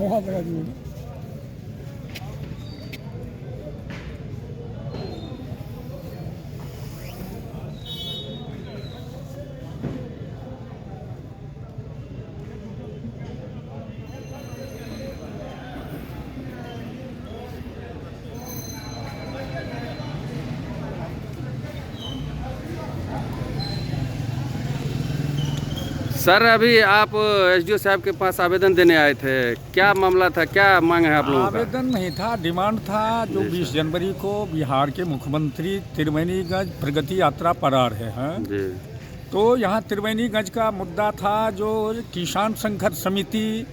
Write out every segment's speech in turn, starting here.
बहुत लगा जी। सर अभी आप एसडीओ साहब के पास आवेदन देने आए थे, क्या मामला था, क्या मांग है आप लोगों का? आवेदन नहीं था, डिमांड था। जो जी 20 जनवरी को बिहार के मुख्यमंत्री त्रिवेणीगंज प्रगति यात्रा पर आ रहे हैं, जी तो यहाँ त्रिवेणीगंज का मुद्दा था जो किसान संघर्ष समिति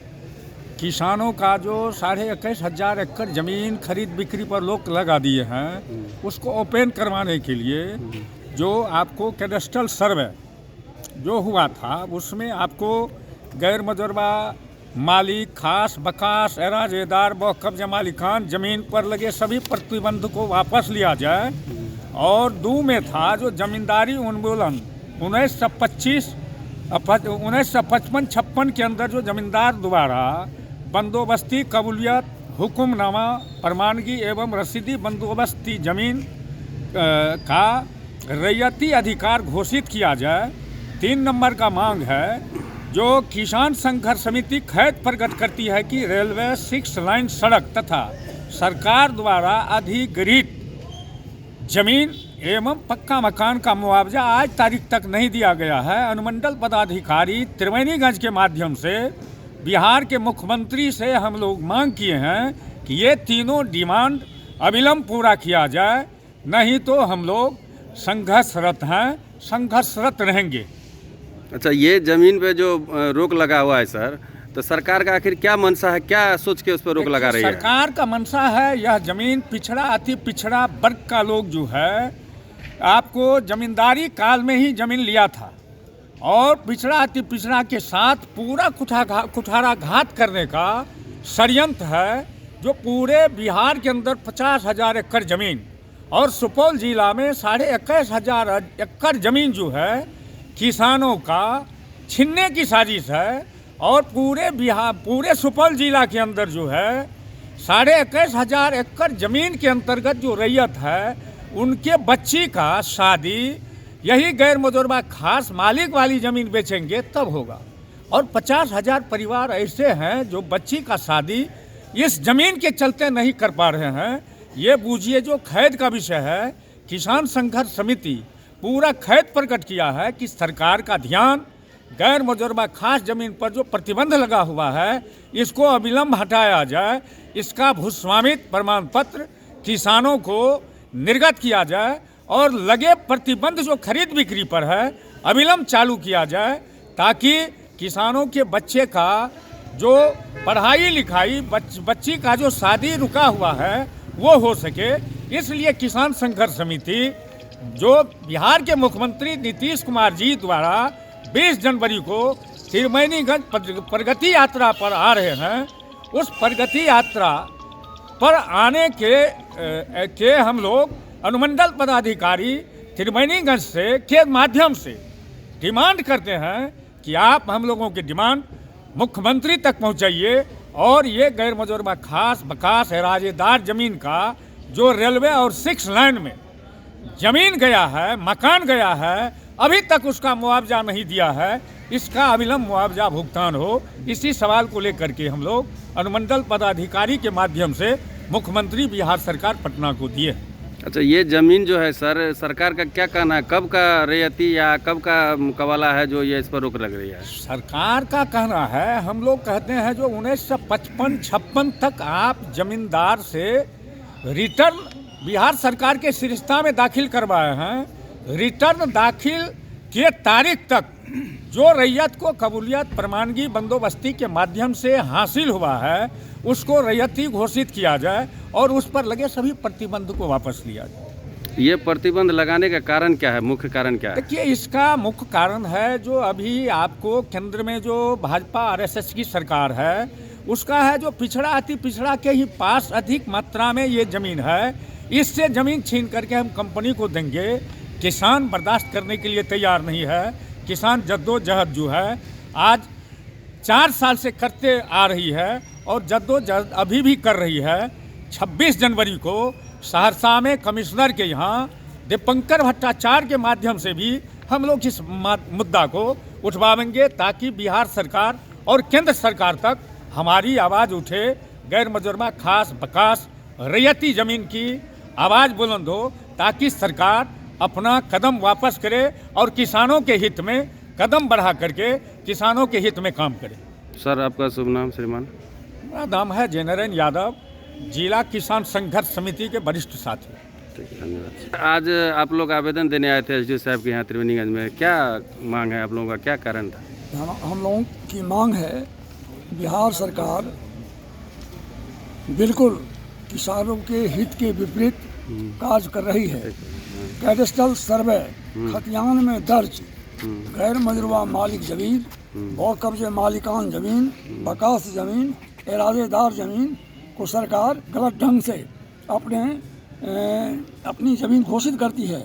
किसानों का जो 21,500 एकड़ जमीन खरीद बिक्री पर रोक लगा दिए हैं, उसको ओपन करवाने के लिए जो आपको कैडेस्ट्रल सर्वे जो हुआ था उसमें आपको गैर मुजर्बा मालिक, खास बकास, एराजेदार व कब्जा मालिकान जमीन पर लगे सभी प्रतिबंध को वापस लिया जाए। और 2 में था जो जमींदारी उन्मूलन 1955-56 के अंदर जो जमींदार द्वारा बंदोबस्ती कबूलियत हुक्मनामा प्रमाणगी एवं रसीदी बंदोबस्ती जमीन का रैयती अधिकार घोषित किया जाए। 3 नंबर का मांग है जो किसान संघर्ष समिति खैद प्रकट करती है कि रेलवे 6 लाइन सड़क तथा सरकार द्वारा अधिग्रहित जमीन एवं पक्का मकान का मुआवजा आज तारीख तक नहीं दिया गया है। अनुमंडल पदाधिकारी त्रिवेणीगंज के माध्यम से बिहार के मुख्यमंत्री से हम लोग मांग किए हैं कि ये तीनों डिमांड अविलंब पूरा किया जाए, नहीं तो हम लोग संघर्षरत हैं, संघर्षरत रहेंगे। अच्छा, ये जमीन पे जो रोक लगा हुआ है सर, तो सरकार का आखिर क्या मंशा है, क्या सोच के उस पर रोक लगा रही है? सरकार का मंशा है यह जमीन पिछड़ा अति पिछड़ा वर्ग का लोग जो है आपको जमींदारी काल में ही जमीन लिया था और पिछड़ा अति पिछड़ा के साथ पूरा कुठारा घात करने का षड्यंत्र है जो पूरे बिहार के अंदर 50,000 एकड़ जमीन और सुपौल जिला में 21,500 एकड़ जमीन जो है किसानों का छीनने की साजिश है। और पूरे सुपौल जिला के अंदर जो है 21,500 एकड़ जमीन के अंतर्गत जो रैयत है उनके बच्ची का शादी यही गैर मुजर्बा खास मालिक वाली जमीन बेचेंगे तब होगा। और 50,000 परिवार ऐसे हैं जो बच्ची का शादी इस जमीन के चलते नहीं कर पा रहे हैं। ये बूझिए जो खैद का विषय है, किसान संघर्ष समिति पूरा खैद प्रकट किया है कि सरकार का ध्यान गैर मुजर्बा खास जमीन पर जो प्रतिबंध लगा हुआ है इसको अविलंब हटाया जाए, इसका भूस्वामित्व प्रमाण पत्र किसानों को निर्गत किया जाए और लगे प्रतिबंध जो खरीद बिक्री पर है अविलंब चालू किया जाए ताकि किसानों के बच्चे का जो पढ़ाई लिखाई बच्ची का जो शादी रुका हुआ है वो हो सके। इसलिए किसान संघर्ष समिति जो बिहार के मुख्यमंत्री नीतीश कुमार जी द्वारा 20 जनवरी को त्रिवेणीगंज प्रगति यात्रा पर आ रहे हैं, उस प्रगति यात्रा पर आने के हम लोग अनुमंडल पदाधिकारी त्रिवेणीगंज के माध्यम से डिमांड करते हैं कि आप हम लोगों की डिमांड मुख्यमंत्री तक पहुंचाइए और ये गैर मुजर्बा खास बकास एराजेदार जमीन का जो रेलवे और 6 लाइन में जमीन गया है, मकान गया है, अभी तक उसका मुआवजा नहीं दिया है, इसका अविलंब मुआवजा भुगतान हो। इसी सवाल को लेकर के हम लोग अनुमंडल पदाधिकारी के माध्यम से मुख्यमंत्री बिहार सरकार पटना को दिए। अच्छा, ये ज़मीन जो है सर, सरकार का क्या कहना है, कब का रैयती या कब का कवाला है जो ये इस पर रोक लग रही है? सरकार का कहना है, हम लोग कहते हैं जो 1955-56 तक आप जमींदार से रिटर्न बिहार सरकार के सिरिश्ता में दाखिल करवाए हैं। रिटर्न दाखिल के तारीख तक जो रैयत को कबूलियत प्रमाणगी बंदोबस्ती के माध्यम से हासिल हुआ है उसको रैयती घोषित किया जाए और उस पर लगे सभी प्रतिबंध को वापस लिया जाए। ये प्रतिबंध लगाने का कारण क्या है, मुख्य कारण क्या है? देखिए, इसका मुख्य कारण है जो अभी आपको केंद्र में जो भाजपा RSS की सरकार है उसका है जो पिछड़ा अति पिछड़ा के ही पास अधिक मात्रा में ये जमीन है, इससे जमीन छीन करके हम कंपनी को देंगे। किसान बर्दाश्त करने के लिए तैयार नहीं है। किसान जद्दोजहद जो है आज 4 साल से करते आ रही है और जद्दोजहद अभी भी कर रही है। 26 जनवरी को सहरसा में कमिश्नर के यहाँ दीपंकर भट्टाचार्य के माध्यम से भी हम लोग इस मुद्दा को उठवाएंगे ताकि बिहार सरकार और केंद्र सरकार तक हमारी आवाज़ उठे। गैर मजुरमा खास बकास रैयती ज़मीन की आवाज़ बुलंद हो ताकि सरकार अपना कदम वापस करे और किसानों के हित में कदम बढ़ा करके किसानों के हित में काम करे। सर आपका शुभ नाम श्रीमान? मेरा नाम है जयनारायण यादव, जिला किसान संघर्ष समिति के वरिष्ठ साथी। ठीक है, धन्यवाद। आज आप लोग आवेदन देने आए थे एसडीओ साहब के यहाँ त्रिवेणीगंज में, क्या मांग है आप लोगों का, क्या कारण था? हम लोगों की मांग है बिहार सरकार बिल्कुल किसानों के हित के विपरीत कार्य कर रही है। कैडेस्ट्रल सर्वे खतियान में दर्ज गैर मजरूबा मालिक ज़मीन, बहुत कब्जे मालिकान ज़मीन, बकास ज़मीन, इरादेदार ज़मीन को सरकार गलत ढंग से अपनी ज़मीन घोषित करती है।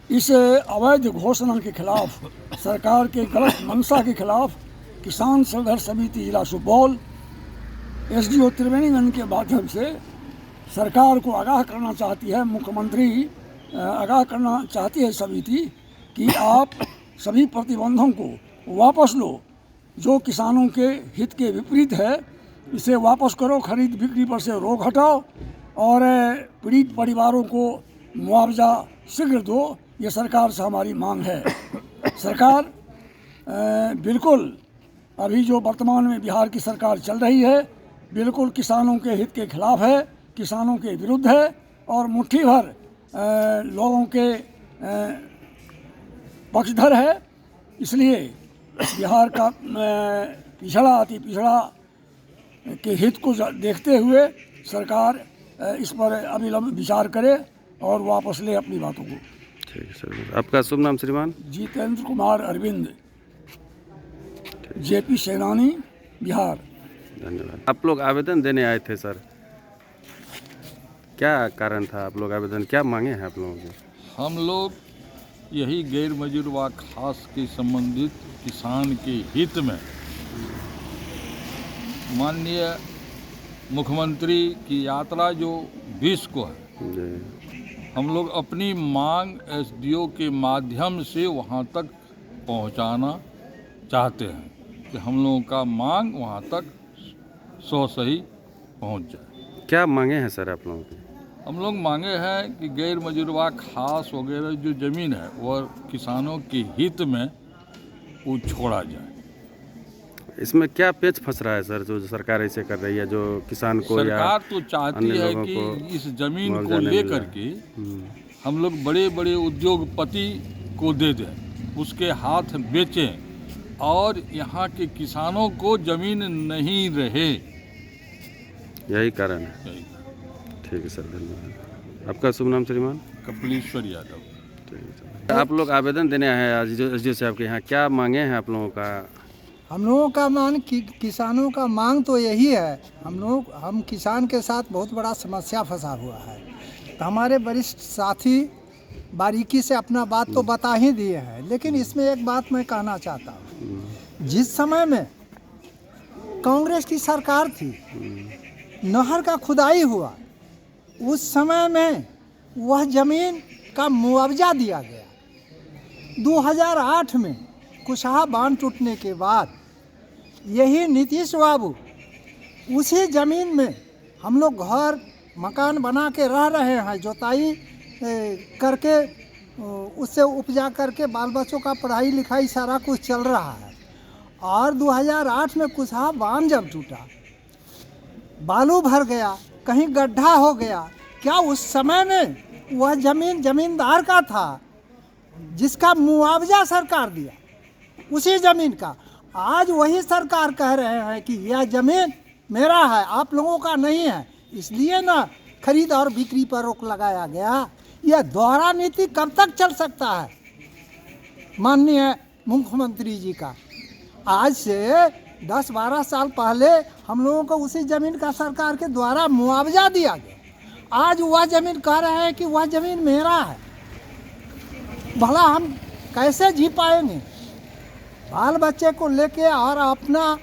इस अवैध घोषणा के खिलाफ, सरकार के गलत मंशा के खिलाफ किसान संघर्ष समिति जिला सुपौल एसडीओ त्रिवेणीगंज के माध्यम से सरकार को आगाह करना चाहती है। मुख्यमंत्री आगाह करना चाहती है समिति कि आप सभी प्रतिबंधों को वापस लो, जो किसानों के हित के विपरीत है इसे वापस करो, खरीद बिक्री पर से रोक हटाओ और पीड़ित परिवारों को मुआवजा शीघ्र दो। ये सरकार से हमारी मांग है। सरकार बिल्कुल अभी जो वर्तमान में बिहार की सरकार चल रही है बिल्कुल किसानों के हित के खिलाफ है, किसानों के विरुद्ध है और मुट्ठी भर लोगों के पक्षधर है। इसलिए बिहार का पिछड़ा अति पिछड़ा के हित को देखते हुए सरकार इस पर अविलंब विचार करे और वापस ले अपनी बातों को। ठीक है सर, आपका शुभ नाम श्रीमान? जितेंद्र कुमार अरविंद, जेपी सेनानी, बिहार। धन्यवाद। आप लोग आवेदन देने आए थे सर, क्या कारण था? आप लोग आवेदन क्या मांगे हैं आप लोगों के? हम लोग यही गैर मजरूबा खास के संबंधित किसान के हित में माननीय मुख्यमंत्री की यात्रा जो 20 को है, हम लोग अपनी मांग एसडीओ के माध्यम से वहां तक पहुंचाना चाहते हैं कि हम लोगों का मांग वहां तक सही पहुंच जाए। क्या मांगे हैं सर आप लोगों की? हम लोग मांगे हैं कि गैर मजरूबा खास वगैरह जो ज़मीन है वह किसानों के हित में वो छोड़ा जाए। इसमें क्या पेच फंस रहा है सर जो सरकार ऐसे कर रही है, जो किसान को सरकार तो चाहती है कि इस ज़मीन को लेकर के हम लोग बड़े बड़े उद्योगपति को दे दें, उसके हाथ बेचें और यहाँ के किसानों को ज़मीन नहीं रहे। यही कारण है। ठीक है सर, धन्यवाद। आपका शुभ नाम श्रीमान? कपिलेश्वर यादव। ठीक है सर। आप लोग आवेदन देने आए हैं आज एसडीओ साहब के यहाँ, क्या मांगे हैं आप लोगों का? हम लोगों का मांग किसानों का मांग तो यही है। हम किसान के साथ बहुत बड़ा समस्या फंसा हुआ है। तो हमारे वरिष्ठ साथी बारीकी से अपना बात तो बता ही दिए हैं, लेकिन इसमें एक बात मैं कहना चाहता हूँ। जिस समय में कांग्रेस की सरकार थी, नहर का खुदाई हुआ, उस समय में वह ज़मीन का मुआवजा दिया गया। 2008 में कुशहा बांध टूटने के बाद यही नीतीश बाबू उसी ज़मीन में हम लोग घर मकान बना के रह रहे हैं, जोताई करके उससे उपजा करके बाल बच्चों का पढ़ाई लिखाई सारा कुछ चल रहा है। और 2008 में कुशहा बांध जब टूटा, बालू भर गया, कहीं गड्ढा हो गया, क्या उस समय में वह ज़मीन ज़मींदार का था जिसका मुआवजा सरकार दिया, उसी ज़मीन का? आज वही सरकार कह रहे हैं कि यह ज़मीन मेरा है, आप लोगों का नहीं है, इसलिए ना खरीद और बिक्री पर रोक लगाया गया। यह दोहरा नीति कब तक चल सकता है माननीय मुख्यमंत्री जी का? आज से 10-12 साल पहले हम लोगों को उसी ज़मीन का सरकार के द्वारा मुआवजा दिया गया। आज वह ज़मीन कह रहे हैं कि वह ज़मीन मेरा है। भला हम कैसे जी पाएंगे? बाल बच्चे को लेके और अपना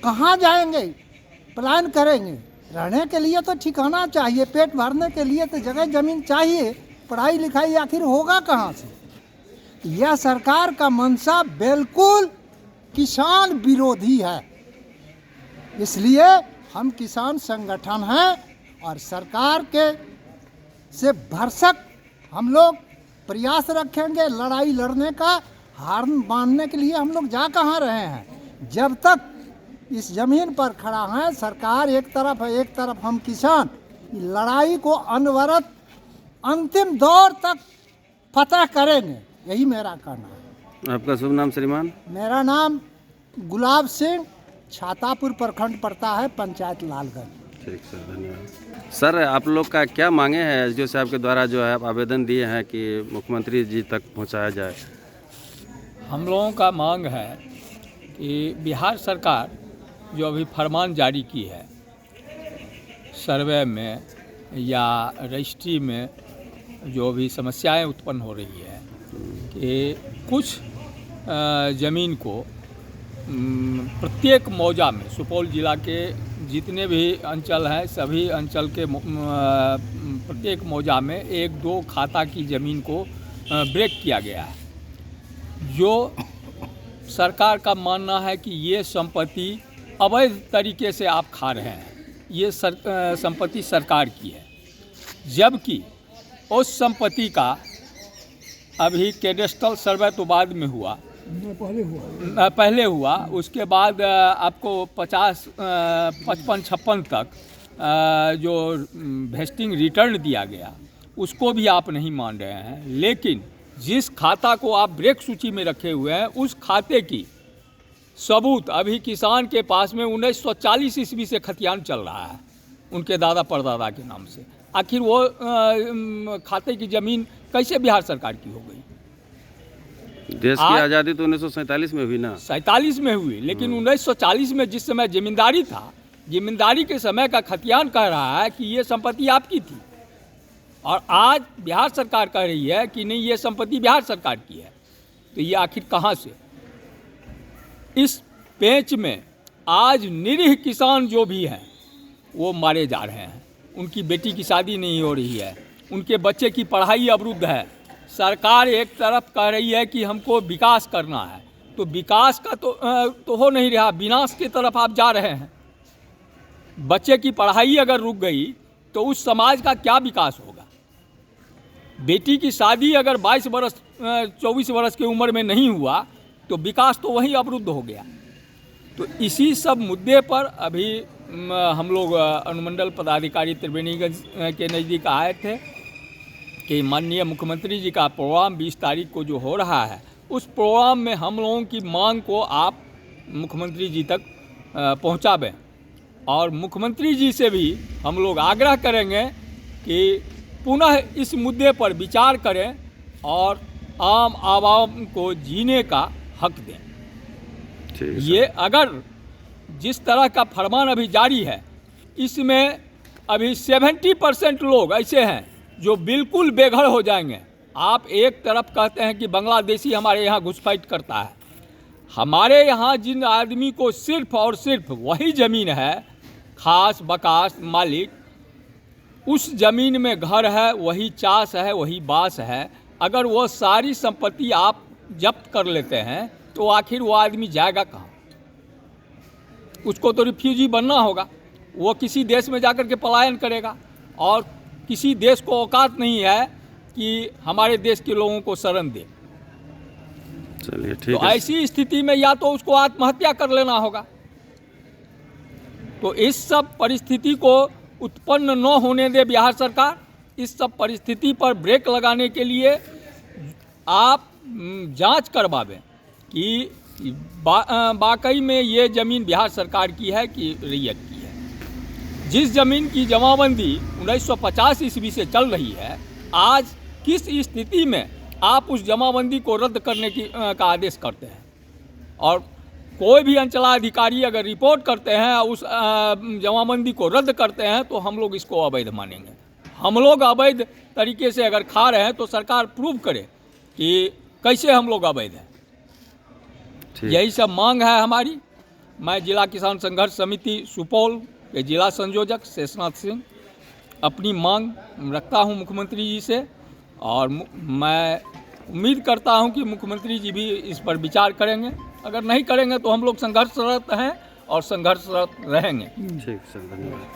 कहाँ जाएंगे, प्लान करेंगे? रहने के लिए तो ठिकाना चाहिए, पेट भरने के लिए तो जगह ज़मीन चाहिए, पढ़ाई लिखाई आखिर होगा कहाँ से? यह सरकार का मंशा बिल्कुल किसान विरोधी है। इसलिए हम किसान संगठन हैं और सरकार के से भरसक हम लोग प्रयास रखेंगे लड़ाई लड़ने का। हार मानने के लिए हम लोग जा कहाँ रहे हैं? जब तक इस ज़मीन पर खड़ा है सरकार एक तरफ है, एक तरफ हम किसान, लड़ाई को अनवरत अंतिम दौर तक फतह करेंगे, यही मेरा कहना है। आपका शुभ नाम श्रीमान? मेरा नाम गुलाब सिंह, छातापुर प्रखंड पड़ता है, पंचायत लालगंज। ठीक सर, धन्यवाद। सर, आप लोग का क्या मांगे हैं एसडीओ साहब के द्वारा जो है आप आवेदन दिए हैं कि मुख्यमंत्री जी तक पहुंचाया जाए? हम लोगों का मांग है कि बिहार सरकार जो अभी फरमान जारी की है सर्वे में या रजिस्ट्री में जो भी समस्याएं उत्पन्न हो रही है कि कुछ ज़मीन को प्रत्येक मौजा में, सुपौल जिला के जितने भी अंचल हैं सभी अंचल के प्रत्येक मौजा में 1-2 खाता की ज़मीन को ब्रेक किया गया है। जो सरकार का मानना है कि ये संपत्ति अवैध तरीके से आप खा रहे हैं, ये संपत्ति सरकार की है, जबकि उस संपत्ति का अभी कैडेस्ट्रल सर्वे तो बाद में हुआ, पहले हुआ, उसके बाद आपको 50, 55, 56 तक जो वेस्टिंग रिटर्न दिया गया उसको भी आप नहीं मान रहे हैं। लेकिन जिस खाता को आप ब्रेक सूची में रखे हुए हैं उस खाते की सबूत अभी किसान के पास में 1940 ईस्वी से खतियान चल रहा है उनके दादा परदादा के नाम से। आखिर वो खाते की ज़मीन कैसे बिहार सरकार की हो गई? देश की आज़ादी तो 1947 में हुई ना? 47 में हुई, लेकिन 1940 में जिस समय जमींदारी था, जमींदारी के समय का खतियान कह रहा है कि ये संपत्ति आपकी थी, और आज बिहार सरकार कह रही है कि नहीं ये संपत्ति बिहार सरकार की है। तो ये आखिर कहाँ से? इस पेंच में आज निरीह किसान जो भी हैं वो मारे जा रहे हैं, उनकी बेटी की शादी नहीं हो रही है, उनके बच्चे की पढ़ाई अवरुद्ध है। सरकार एक तरफ कह रही है कि हमको विकास करना है, तो विकास का तो हो नहीं रहा, विनाश की तरफ आप जा रहे हैं। बच्चे की पढ़ाई अगर रुक गई तो उस समाज का क्या विकास होगा? बेटी की शादी अगर 22 वर्ष 24 वर्ष की उम्र में नहीं हुआ तो विकास तो वहीं अवरुद्ध हो गया। तो इसी सब मुद्दे पर अभी हम लोग अनुमंडल पदाधिकारी त्रिवेणीगंज के नज़दीक आए थे कि माननीय मुख्यमंत्री जी का प्रोग्राम 20 तारीख को जो हो रहा है उस प्रोग्राम में हम लोगों की मांग को आप मुख्यमंत्री जी तक पहुंचावें, और मुख्यमंत्री जी से भी हम लोग आग्रह करेंगे कि पुनः इस मुद्दे पर विचार करें और आम आवाम को जीने का हक दें। ये अगर जिस तरह का फरमान अभी जारी है इसमें अभी 70% लोग ऐसे हैं जो बिल्कुल बेघर हो जाएंगे। आप एक तरफ कहते हैं कि बांग्लादेशी हमारे यहाँ घुसपैठ करता है, हमारे यहाँ जिन आदमी को सिर्फ और सिर्फ वही ज़मीन है, खास बकास मालिक, उस ज़मीन में घर है, वही चास है, वही बास है, अगर वो सारी संपत्ति आप जब्त कर लेते हैं तो आखिर वो आदमी जाएगा कहाँ? उसको तो रिफ्यूजी बनना होगा, वो किसी देश में जाकर के पलायन करेगा, और किसी देश को औकात नहीं है कि हमारे देश के लोगों को शरण दे। चलिए ठीक तो है। ऐसी स्थिति में या तो उसको आत्महत्या कर लेना होगा। तो इस सब परिस्थिति को उत्पन्न न होने दे बिहार सरकार। इस सब परिस्थिति पर ब्रेक लगाने के लिए आप जांच करवावें कि वाकई में ये ज़मीन बिहार सरकार की है कि रैयत की है। जिस ज़मीन की जमाबंदी 1950 ईस्वी से चल रही है, आज किस स्थिति में आप उस जमाबंदी को रद्द करने का आदेश करते हैं? और कोई भी अंचलाधिकारी अगर रिपोर्ट करते हैं उस जमाबंदी को रद्द करते हैं तो हम लोग इसको अवैध मानेंगे। हम लोग अवैध तरीके से अगर खा रहे हैं तो सरकार प्रूव करे कि कैसे हम लोग अवैध हैं। यही सब मांग है हमारी, मैं जिला किसान संघर्ष समिति सुपौल के जिला संयोजक शेषनाथ सिंह अपनी मांग रखता हूं मुख्यमंत्री जी से, और मैं उम्मीद करता हूं कि मुख्यमंत्री जी भी इस पर विचार करेंगे। अगर नहीं करेंगे तो हम लोग संघर्षरत हैं और संघर्षरत रहेंगे। ठीक सर, धन्यवाद।